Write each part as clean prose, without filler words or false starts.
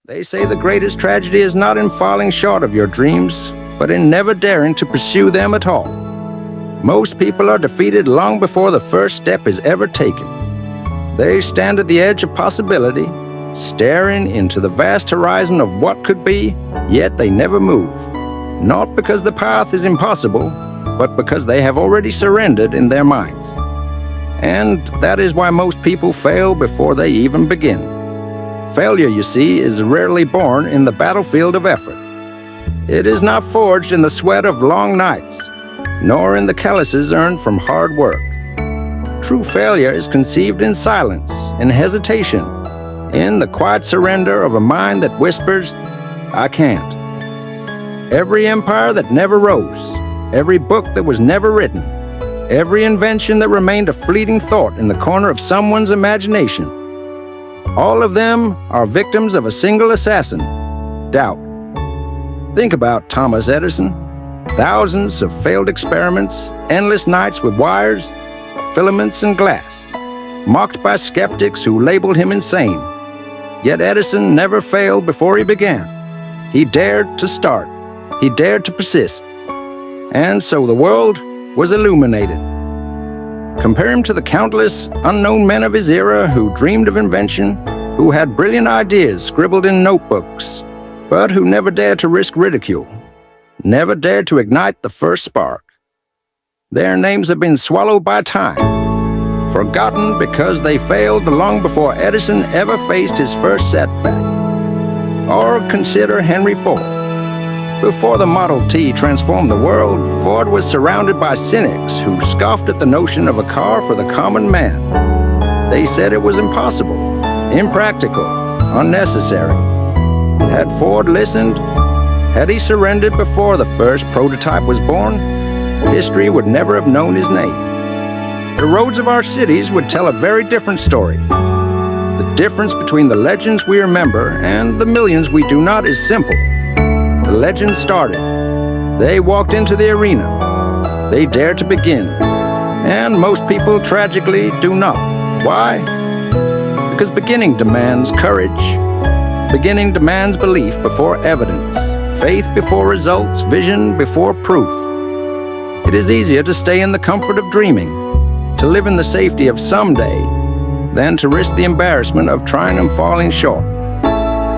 They say the greatest tragedy is not in falling short of your dreams, but in never daring to pursue them at all. Most people are defeated long before the first step is ever taken. They stand at the edge of possibility, staring into the vast horizon of what could be, yet they never move. Not because the path is impossible, but because they have already surrendered in their minds. And that is why most people fail before they even begin. Failure, you see, is rarely born in the battlefield of effort. It is not forged in the sweat of long nights, nor in the calluses earned from hard work. True failure is conceived in silence, in hesitation, in the quiet surrender of a mind that whispers, "I can't." Every empire that never rose, every book that was never written, every invention that remained a fleeting thought in the corner of someone's imagination, all of them are victims of a single assassin, doubt. Think about Thomas Edison. Thousands of failed experiments, endless nights with wires, filaments, and glass, mocked by skeptics who labeled him insane. Yet Edison never failed before he began. He dared to start. He dared to persist. And so the world was illuminated. Compare him to the countless unknown men of his era who dreamed of invention, who had brilliant ideas scribbled in notebooks, but who never dared to risk ridicule, never dared to ignite the first spark. Their names have been swallowed by time, forgotten because they failed long before Edison ever faced his first setback. Or consider Henry Ford. Before the Model T transformed the world, Ford was surrounded by cynics who scoffed at the notion of a car for the common man. They said it was impossible, impractical, unnecessary. Had Ford listened? Had he surrendered before the first prototype was born? History would never have known his name. The roads of our cities would tell a very different story. The difference between the legends we remember and the millions we do not is simple. The legends started. They walked into the arena. They dared to begin. And most people, tragically, do not. Why? Because beginning demands courage. Beginning demands belief before evidence, faith before results, vision before proof. It is easier to stay in the comfort of dreaming, to live in the safety of someday, than to risk the embarrassment of trying and falling short.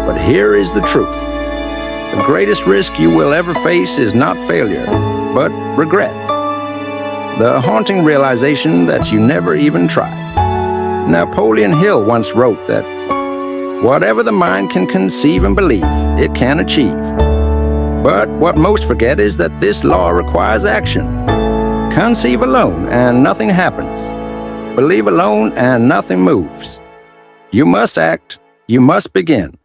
But here is the truth. The greatest risk you will ever face is not failure, but regret. The haunting realization that you never even tried. Napoleon Hill once wrote that whatever the mind can conceive and believe, it can achieve. But what most forget is that this law requires action. Conceive alone and nothing happens. Believe alone and nothing moves. You must act. You must begin.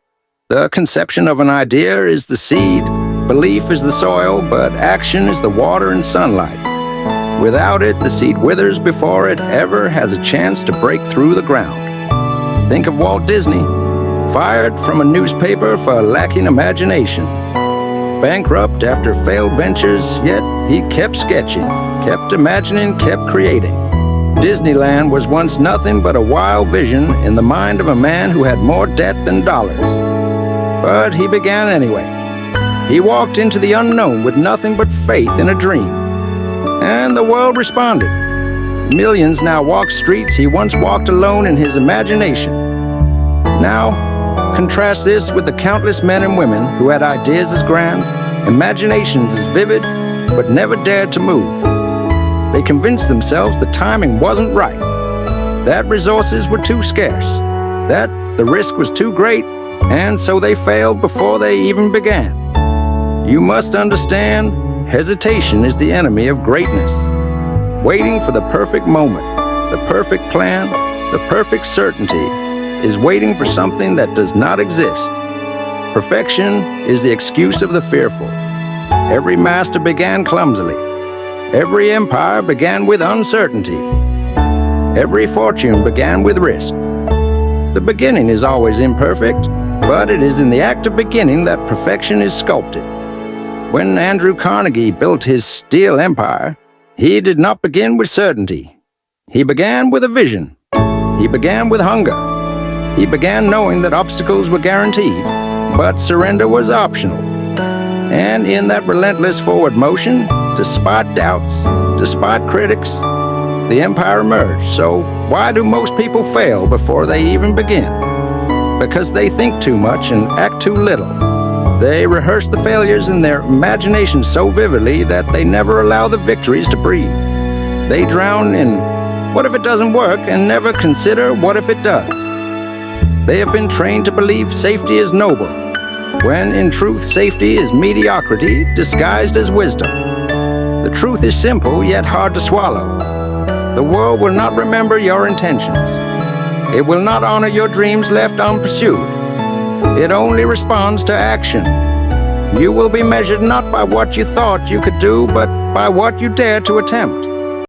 The conception of an idea is the seed, belief is the soil, but action is the water and sunlight. Without it, the seed withers before it ever has a chance to break through the ground. Think of Walt Disney, fired from a newspaper for lacking imagination. Bankrupt after failed ventures, yet he kept sketching, kept imagining, kept creating. Disneyland was once nothing but a wild vision in the mind of a man who had more debt than dollars. But he began anyway. He walked into the unknown with nothing but faith in a dream. And the world responded. Millions now walk streets he once walked alone in his imagination. Now, contrast this with the countless men and women who had ideas as grand, imaginations as vivid, but never dared to move. They convinced themselves the timing wasn't right, that resources were too scarce, that the risk was too great, and so they failed before they even began. You must understand, hesitation is the enemy of greatness. Waiting for the perfect moment, the perfect plan, the perfect certainty, is waiting for something that does not exist. Perfection is the excuse of the fearful. Every master began clumsily. Every empire began with uncertainty. Every fortune began with risk. The beginning is always imperfect, but it is in the act of beginning that perfection is sculpted. When Andrew Carnegie built his steel empire, he did not begin with certainty. He began with a vision. He began with hunger. He began knowing that obstacles were guaranteed, but surrender was optional. And in that relentless forward motion, despite doubts, despite critics, the empire emerged. So why do most people fail before they even begin? Because they think too much and act too little. They rehearse the failures in their imagination so vividly that they never allow the victories to breathe. They drown in, what if it doesn't work, and never consider what if it does. They have been trained to believe safety is noble, when in truth safety is mediocrity disguised as wisdom. The truth is simple yet hard to swallow. The world will not remember your intentions. It will not honor your dreams left unpursued. It only responds to action. You will be measured not by what you thought you could do, but by what you dare to attempt.